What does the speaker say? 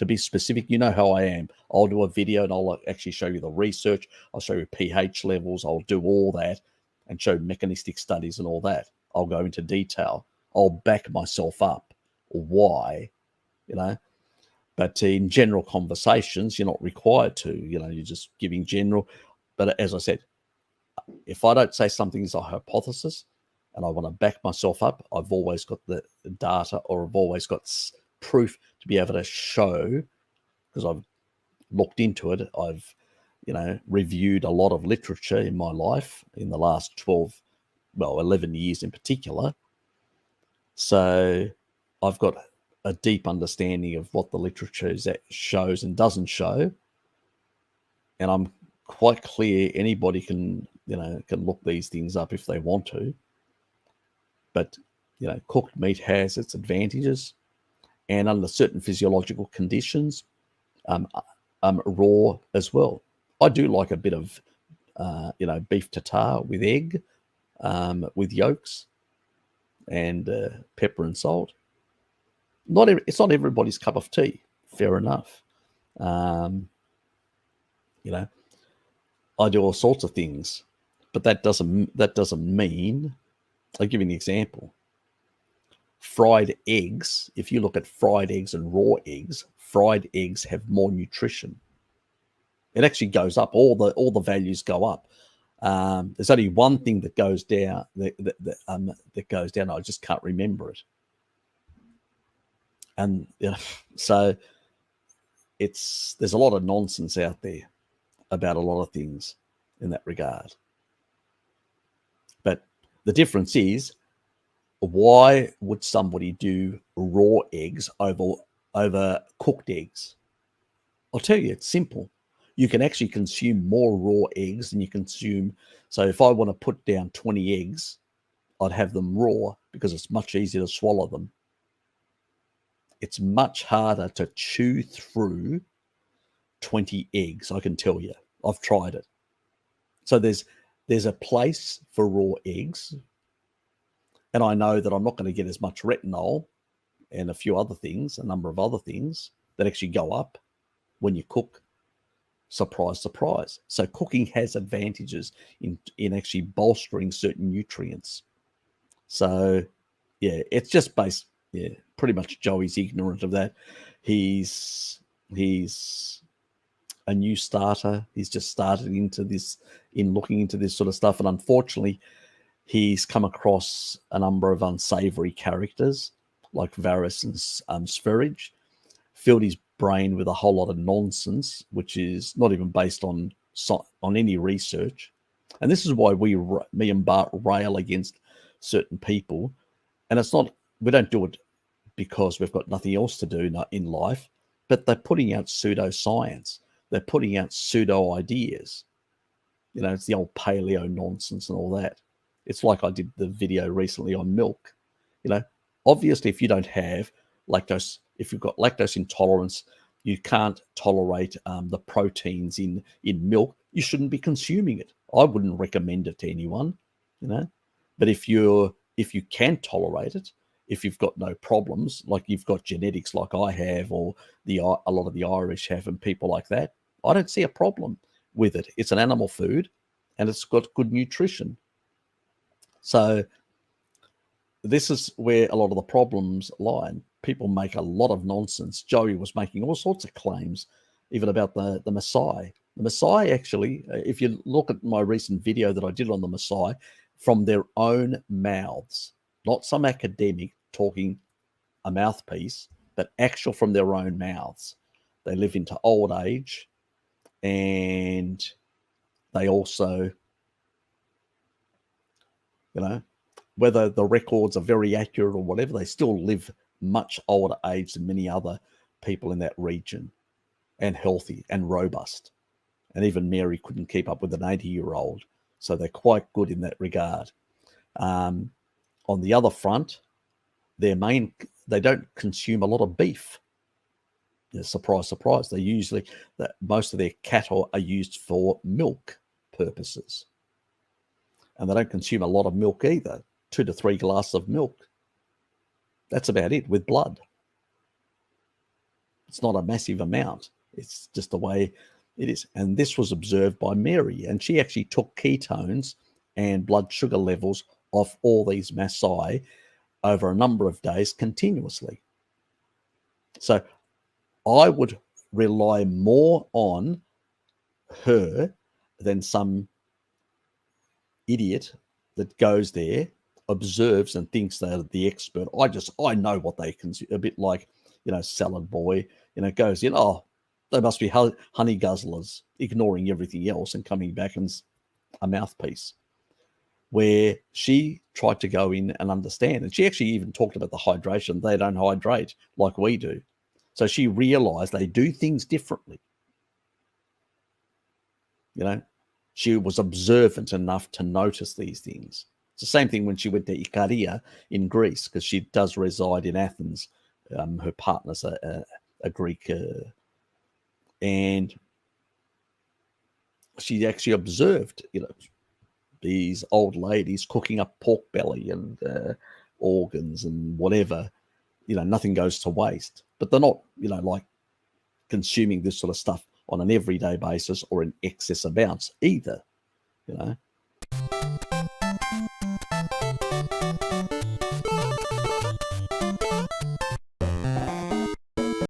to be specific, you know how I am. I'll do a video and I'll actually show you the research. I'll show you pH levels. I'll do all that and show mechanistic studies and all that. I'll go into detail. I'll back myself up. Why, you know? But in general conversations, you're not required to, you know, you're just giving general. But as I said, if I don't say something is a hypothesis and I want to back myself up, I've always got the data, or I've always got proof to be able to show, because I've looked into it. I've, you know, reviewed a lot of literature in my life in the last 11 years in particular. So I've got a deep understanding of what the literature shows and doesn't show. And I'm quite clear anybody can, you know, can look these things up if they want to. But, you know, cooked meat has its advantages, and under certain physiological conditions, raw as well. I do like a bit of, you know, beef tartare with egg, with yolks and pepper and salt. It's not everybody's cup of tea. Fair enough. You know, I do all sorts of things, but that doesn't mean. I'll give you an example. Fried eggs. If you look at fried eggs and raw eggs, fried eggs have more nutrition. It actually goes up. All the values go up. There's only one thing that goes down. That goes down. I just can't remember it. And you know, so there's a lot of nonsense out there about a lot of things in that regard. But the difference is, why would somebody do raw eggs over cooked eggs? I'll tell you, it's simple. You can actually consume more raw eggs than you consume. So if I want to put down 20 eggs, I'd have them raw because it's much easier to swallow them. It's much harder to chew through 20 eggs, I can tell you. I've tried it. So there's a place for raw eggs. And I know that I'm not going to get as much retinol and a few other things, a number of other things that actually go up when you cook. Surprise, surprise. So cooking has advantages in actually bolstering certain nutrients. So, yeah, it's just based, yeah, pretty much Joey's ignorant of that. He's a new starter. He's just started looking into this sort of stuff. And unfortunately, he's come across a number of unsavory characters like Varys and Sverige, filled his brain with a whole lot of nonsense, which is not even based on any research. And this is why me and Bart rail against certain people. And it's not, we don't do it because we've got nothing else to do in life, but they're putting out pseudoscience. They're putting out pseudo ideas. You know, it's the old paleo nonsense and all that. It's like I did the video recently on milk. You know, obviously, if you don't have lactose, if you've got lactose intolerance, you can't tolerate the proteins in milk, you shouldn't be consuming it. I wouldn't recommend it to anyone, you know. But if you can tolerate it, if you've got no problems, like you've got genetics like I have, or a lot of the Irish have, and people like that, I don't see a problem with it. It's an animal food, and it's got good nutrition. So this is where a lot of the problems lie. And people make a lot of nonsense. Joey was making all sorts of claims, even about the Maasai. The Maasai, actually, if you look at my recent video that I did on the Maasai, from their own mouths, not some academic talking a mouthpiece, but actual from their own mouths. They live into old age, and they also, you know, whether the records are very accurate or whatever, they still live much older age than many other people in that region, and healthy and robust. And even Mary couldn't keep up with an 80-year-old. So they're quite good in that regard. On the other front, they don't consume a lot of beef. Yeah, surprise, surprise. Most of their cattle are used for milk purposes. And they don't consume a lot of milk either. 2 to 3 glasses of milk. That's about it, with blood. It's not a massive amount. It's just the way it is. And this was observed by Mary, and she actually took ketones and blood sugar levels off all these Maasai over a number of days continuously. So I would rely more on her than some idiot that goes there, observes, and thinks they're the expert. I know what they consume. A bit like, Salad Boy, goes in, oh, they must be honey guzzlers, ignoring everything else and coming back and a mouthpiece. Where she tried to go in and understand, and she actually even talked about the hydration. They don't hydrate like we do. So she realized they do things differently. She was observant enough to notice these things. It's the same thing when she went to Ikaria in Greece, because she does reside in Athens. Her partner's a Greek, and she actually observed, these old ladies cooking up pork belly and organs and whatever. Nothing goes to waste. But they're not, like consuming this sort of stuff on an everyday basis or in excess amounts either.